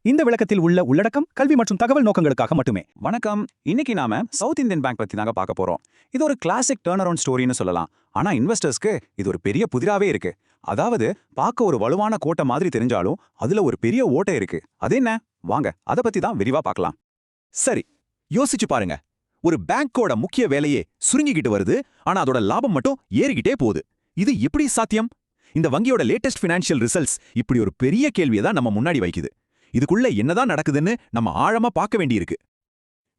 இந்த விளக்கத்தில் உள்ள உள்ளடக்கம் கல்வி மற்றும் தகவல் நோக்கங்களுக்காக மட்டுமே. வணக்கம். இன்னைக்கு நாம சவுத் இந்தியன் பேங்க் பத்தி தாங்க பார்க்க போறோம். இது ஒரு கிளாசிக் டர்ன் அரவுண்ட் ஸ்டோரின்னு சொல்லலாம். ஆனா இன்வெஸ்டர்ஸ்க்கு இது ஒரு பெரிய புதிராவே இருக்கு. அதாவது பார்க்க ஒரு வலுவான கோட்டை மாதிரி தெரிஞ்சாலும் அதுல ஒரு பெரிய ஓட்டை இருக்கு. அது என்ன? வாங்க அத பத்தி தான் விரிவா பார்க்கலாம். சரி, யோசிச்சு பாருங்க. ஒரு பேங்கோட முக்கிய வேலையே சுருங்கிக்கிட்டு வருது, ஆனா அதோட லாபம் மட்டும் ஏறிக்கிட்டே போகுது. இது எப்படி சாத்தியம்? இந்த வங்கியோட லேட்டஸ்ட் ஃபினான்ஷியல் ரிசல்ட்ஸ் இப்படி ஒரு பெரிய கேள்வியை தான் நம்ம முன்னாடி வைக்குது. இதுக்குள்ள என்னதான் நடக்குதுன்னு நம்ம ஆழமா பார்க்க வேண்டியிருக்கு.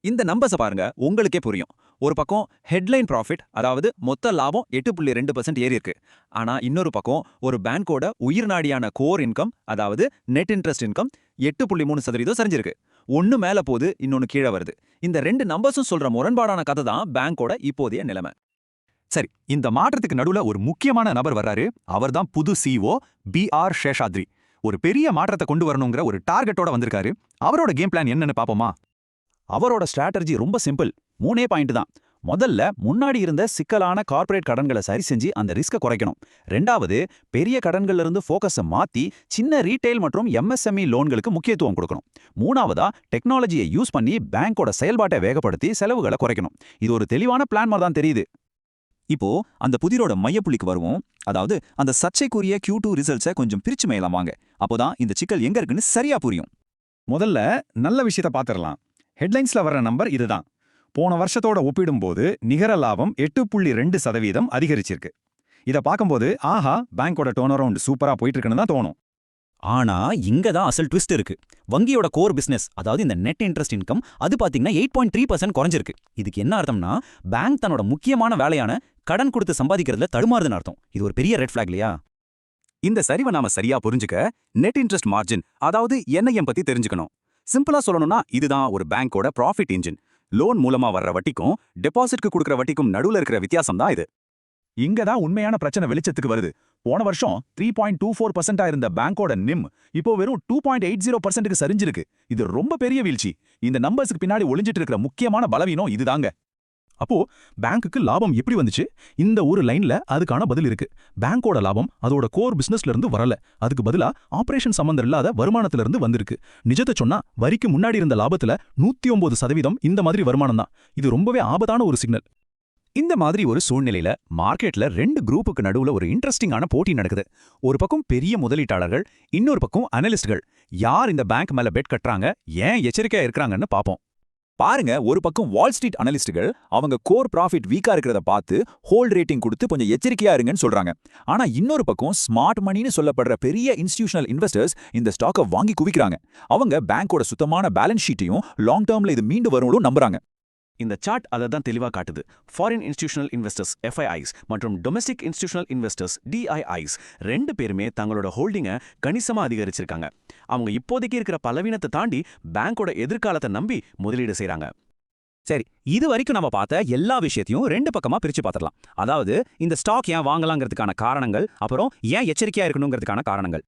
இந்த நம்பர்ஸை பாருங்க, உங்களுக்கே புரியும். ஒரு பக்கம் ஹெட்லைன் ப்ராஃபிட், அதாவது மொத்த லாபம் 8.2% ஏறி இருக்கு. ஆனா இன்னொரு பக்கம் ஒரு பேங்கோட உயிர்நாடியான கோர் இன்கம், அதாவது நெட் இன்ட்ரெஸ்ட் இன்கம் 8.3% சரிஞ்சிருக்கு. ஒன்னு மேல போது, இன்னொன்னு கீழே வருது. இந்த ரெண்டு நம்பர்ஸும் சொல்ற முரண்பாடான கதை தான் பேங்கோட இப்போதைய நிலைமை. சரி, இந்த மாற்றத்துக்கு நடுவுல ஒரு முக்கியமான நபர் வர்றாரு. அவர்தான் புது சிஓ BR சேஷாத்ரி. ஒரு பெரிய மாற்றத்தை கொண்டு வரணுங்கிற ஒரு டார்கெட்டோட வந்திருக்காரு. அவரோட கேம் பிளான் என்னன்னு பாப்போமா? அவரோட ஸ்ட்ராட்டஜி ரொம்ப சிம்பிள். 3 பாயிண்ட் தான். முதல்ல முன்னாடி இருந்த சிக்கலான கார்ப்பரேட் கடன்களை சரி செஞ்சு அந்த ரிஸ்கை குறைக்கணும். ரெண்டாவது, பெரிய கடன்கள்ல இருந்து ஃபோக்கஸை மாத்தி சின்ன ரீட்டைல் மற்றும் MSME லோன்களுக்கு முக்கியத்துவம் கொடுக்கணும். மூணாவதா, டெக்னாலஜியை யூஸ் பண்ணி பேங்கோட செயல்பாட்டை வேகப்படுத்தி செலவுகளை குறைக்கணும். இது ஒரு தெளிவான பிளான் மாதிரி தான் தெரியுது. இப்போ அந்த புதிரோட மையப்புள்ளிக்கு வருவோம். அதாவது அந்த சர்ச்சைக்குரிய Q2 ரிசல்ட்ஸை கொஞ்சம் பிரிச்சு மேயலாம் வாங்க. அப்போதான் இந்த சிக்கல் எங்க இருக்குன்னு சரியா புரியும். முதல்ல நல்ல விஷயத்தை பார்த்துடலாம். ஹெட்லைன்ஸ்ல வர்ற நம்பர் இதுதான். போன வருஷத்தோட ஒப்பிடும்போது நிகர லாபம் 8.2% அதிகரிச்சிருக்கு. இதை பார்க்கும்போது ஆஹா, பேங்கோட டர்ன் அரவுண்ட் சூப்பரா போயிட்டு இருக்குன்னு தான் தோணும். ஆனா இங்க தான் அசல் ட்விஸ்ட் இருக்கு. வங்கியோட கோர் பிசினஸ், அதாவது இந்த நெட் இன்ட்ரெஸ்ட் இன்கம், அது பாத்தீங்கன்னா 8.3% குறைஞ்சிருக்கு. இதுக்கு என்ன அர்த்தம்னா, பேங்க் தன்னோட முக்கியமான வேலையான கடன் கொடுத்து சம்பாதிக்கிறதுல தடுமாறுதுன்னு அர்த்தம். இது ஒரு பெரிய ரெட் ஃபிளாக் இல்லையா? இந்த சரிவை நாம சரியா புரிஞ்சுக்க நெட் இன்ட்ரெஸ்ட் மார்ஜின், அதாவது NIM பத்தி தெரிஞ்சுக்கணும். சிம்பிளா சொல்லணும்னா இதுதான் ஒரு பேங்கோட ப்ராஃபிட் இன்ஜின். லோன் மூலமா வர்ற வட்டிக்கும் டெபாசிட்க்கு கொடுக்குற வட்டிக்கும் நடுவுல இருக்கிற வித்தியாசம் தான் இது. இங்க தான் உண்மையான பிரச்சனை வெளிச்சத்துக்கு வருது. போன வருஷம் 3.24% இருந்த பேங்கோட நிம் இப்போ வெறும் 2.80%க்கு சரிஞ்சிருக்கு. இது ரொம்ப பெரிய வீழ்ச்சி. இந்த நம்பர்ஸ்க்கு பின்னாடி ஒளிஞ்சிட்டு இருக்கிற முக்கியமான பலவீனம் இதுதாங்க. அப்போ பேங்க்குக்கு லாபம் எப்படி வந்துச்சு? இந்த ஒரு லைன்ல அதுக்கான பதில் இருக்கு. பேங்கோட லாபம் அதோட கோர் பிசினஸ்ல இருந்து வரல. அதுக்கு பதிலா ஆபரேஷன் சம்பந்தம் இல்லாத வருமானத்துல இருந்து வந்திருக்கு. நிஜத்தை சொன்னா வரிக்கு முன்னாடி இருந்த லாபத்துல 109% இந்த மாதிரி வருமானம் தான். இது ரொம்பவே ஆபத்தான ஒரு சிக்னல். இந்த மாதிரி ஒரு சூழ்நிலையில மார்க்கெட்ல 2 குரூப்புக்கு நடுவுல ஒரு இன்ட்ரெஸ்டிங்கான போட்டி நடக்குது. ஒரு பக்கம் பெரிய முதலீட்டாளர்கள், இன்னொரு பக்கம் அனலிஸ்ட்கள். யார் இந்த பேங்க் மேல பெட் கட்டுறாங்க, ஏன் எச்சரிக்கையா இருக்காங்கன்னு பாப்போம். பாருங்க, ஒரு பக்கம் வால் ஸ்ட்ரீட் அனலிஸ்டுகள் அவங்க கோர் ப்ராஃபிட் வீக்கா இருக்கிறத பார்த்து ஹோல்ட் ரேட்டிங் கொடுத்து கொஞ்சம் எச்சரிக்கையா இருங்கன்னு சொல்றாங்க. ஆனா இன்னொரு பக்கம் ஸ்மார்ட் மணின்னு சொல்லப்படுற பெரிய இன்ஸ்டிடியூஷனல் இன்வெஸ்டர்ஸ் இந்த ஸ்டாக்கை வாங்கி குவிக்கிறாங்க. அவங்க பேங்கோட சுத்தமான பேலன்ஸ் ஷீட்டையும் லாங் டேர்ம்ல இது மீண்டு வரும்னு நம்புறாங்க. இந்த சார்ட் அதை தான் தெளிவா காட்டுது. ஃபாரின் இன்ஸ்டிடியூஷனல் இன்வெஸ்டர்ஸ் FIIs மற்றும் டொமஸ்டிக் இன்ஸ்டிடியூஷனல் இன்வெஸ்டர்ஸ் DIIs ரெண்டு பேருமே தங்களோட ஹோல்டிங்கை கணிசமா அதிகரிச்சிருக்காங்க. அவங்க இப்போதைக்கு இருக்கிற பலவீனத்தை தாண்டி பேங்கோட எதிர்காலத்தை நம்பி முதலீடு செய்றாங்க. சரி, இது வரைக்கும் நம்ம பார்த்த எல்லா விஷயத்தையும் 2 பக்கமா பிரிச்சு பார்த்துடலாம். அதாவது இந்த ஸ்டாக் ஏன் வாங்கலாங்கிறதுக்கான காரணங்கள், அப்புறம் ஏன் எச்சரிக்கையா இருக்கணுங்கிறதுக்கான காரணங்கள்.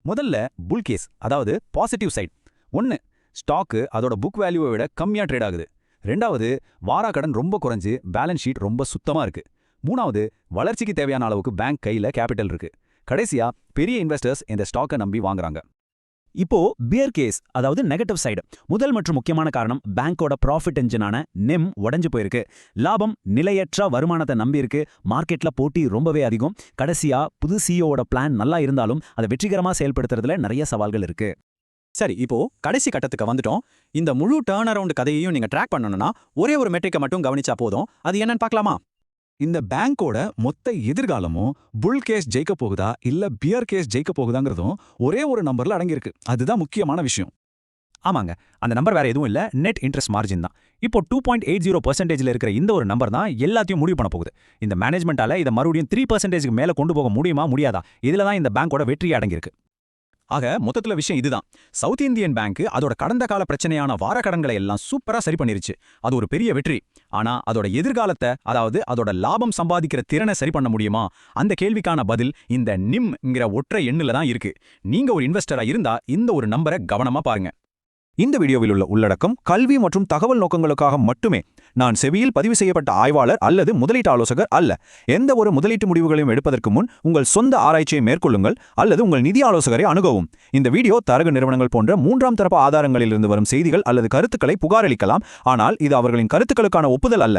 முதல்ல புல் கேஸ், அதாவது பாசிட்டிவ் சைட். 1, ஸ்டாக்கு அதோட புக் வேல்யூவை விட கம்மியா ட்ரேட் ஆகுது. 2வது, வாராக்கடன் ரொம்ப குறைஞ்சு பேலன்ஸ் ஷீட் ரொம்ப சுத்தமா இருக்கு. 3வது, வளர்ச்சிக்கு தேவையான அளவுக்கு பேங்க் கையில கேபிட்டல் இருக்கு. கடைசியா, பெரிய இன்வெஸ்டர்ஸ் இந்த ஸ்டாக்கை நம்பி வாங்குறாங்க. இப்போ பியர் கேஸ், அதாவது நெகட்டிவ் சைடு. முதல் மற்றும் முக்கியமான காரணம், பேங்கோட ப்ராஃபிட் என்ஜினான நிம் உடைஞ்சு போயிருக்கு. லாபம் நிலையற்ற வருமானத்தை நம்பி இருக்கு. மார்க்கெட்ல போட்டி ரொம்பவே அதிகம். கடைசியா, புது சிஓவோட பிளான் நல்லா இருந்தாலும் அதை வெற்றிகரமா செயல்படுத்துறதுல நிறைய சவால்கள் இருக்கு. சரி, இப்போ கடைசி கட்டத்துக்கு வந்துட்டோம். இந்த முழு டர்ன் அரவுண்ட் கதையையும் நீங்க ட்ராக் பண்ணணும்னா ஒரே ஒரு மெட்ரிக்கை மட்டும் கவனிச்சா போதும். அது என்னன்னு பார்க்கலாமா? இந்த பேங்கோட மொத்த எதிர்காலமும் புல் கேஸ் ஜெயிக்க போகுதா இல்ல பியர் கேஸ் ஜெயிக்க போகுதாங்கிறதும் ஒரே ஒரு நம்பர்ல அடங்கியிருக்கு. அதுதான் முக்கியமான விஷயம். ஆமாங்க, அந்த நம்பர் வேற எதுவும் இல்ல, நெட் இன்ட்ரெஸ்ட் மார்ஜின் தான். இப்போ 2.80%ல இருக்கிற இந்த ஒரு நம்பர் தான் எல்லாத்தையும் முடிவு பண்ண போகுது. இந்த மேனேஜ்மெண்டால இதை மறுபடியும் 3%க்கு மேல கொண்டு போக முடியுமா முடியாதா? இதுல தான் இந்த பேங்கோட வெற்றி அடங்கியிருக்கு. ஆக மொத்தத்துல விஷயம் இதுதான். சவுத் இந்தியன் பேங்க் அதோட கடந்த கால பிரச்சனையான வார கடன்களை எல்லாம் சூப்பரா சரி பண்ணிருச்சு. அது ஒரு பெரிய வெற்றி. ஆனா அதோட எதிர்காலத்தை, அதாவது அதோட லாபம் சம்பாதிக்கிற திறனை சரி பண்ண முடியுமா? அந்த கேள்விக்கான பதில் இந்த நிம்ங்கிற ஒற்றை எண்ணுல தான் இருக்கு. நீங்க ஒரு இன்வெஸ்டரா இருந்தா இந்த ஒரு நம்பரை கவனமா பாருங்க. இந்த வீடியோவில் உள்ள உள்ளடக்கம் கல்வி மற்றும் தகவல் நோக்கங்களுக்காக மட்டுமே. நான் செபியில் பதிவு செய்யப்பட்ட ஆய்வாளர் அல்லது முதலீட்டு ஆலோசகர் அல்ல. எந்த ஒரு முதலீட்டு முடிவுகளையும் எடுப்பதற்கு முன் உங்கள் சொந்த ஆராய்ச்சியை மேற்கொள்ளுங்கள் அல்லது உங்கள் நிதி ஆலோசகரை அணுகவும். இந்த வீடியோ தரகு நிறுவனங்கள் போன்ற மூன்றாம் தரப்பு ஆதாரங்களிலிருந்து வரும் செய்திகள் அல்லது கருத்துக்களை புகாரளிக்கலாம், ஆனால் இது அவர்களின் கருத்துக்களுக்கான ஒப்புதல் அல்ல.